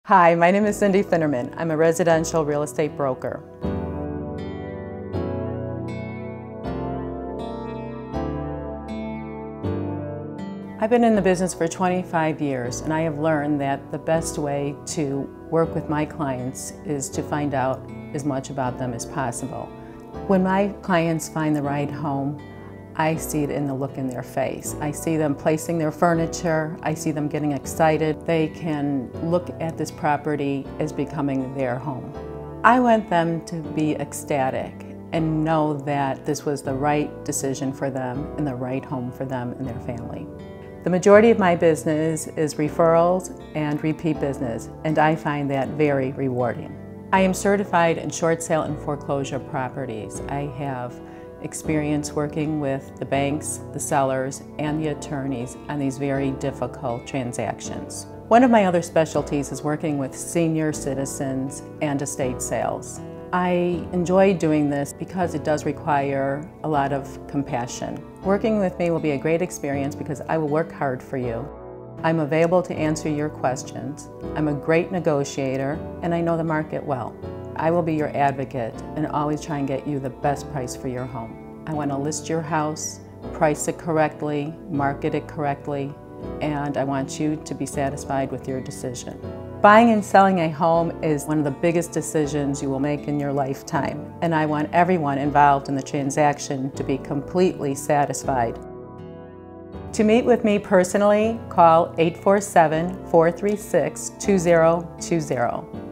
Hi, my name is Cindy Finnerman. I'm a residential real estate broker. I've been in the business for 25 years, and I have learned that the best way to work with my clients is to find out as much about them as possible. When my clients find the right home, I see it in the look in their face. I see them placing their furniture. I see them getting excited. They can look at this property as becoming their home. I want them to be ecstatic and know that this was the right decision for them and the right home for them and their family. The majority of my business is referrals and repeat business, and I find that very rewarding. I am certified in short sale and foreclosure properties. I have experience working with the banks, the sellers, and the attorneys on these very difficult transactions. One of my other specialties is working with senior citizens and estate sales. I enjoy doing this because it does require a lot of compassion. Working with me will be a great experience because I will work hard for you. I'm available to answer your questions. I'm a great negotiator, and I know the market well. I will be your advocate and always try and get you the best price for your home. I want to list your house, price it correctly, market it correctly, and I want you to be satisfied with your decision. Buying and selling a home is one of the biggest decisions you will make in your lifetime, and I want everyone involved in the transaction to be completely satisfied. To meet with me personally, call 847-436-2020.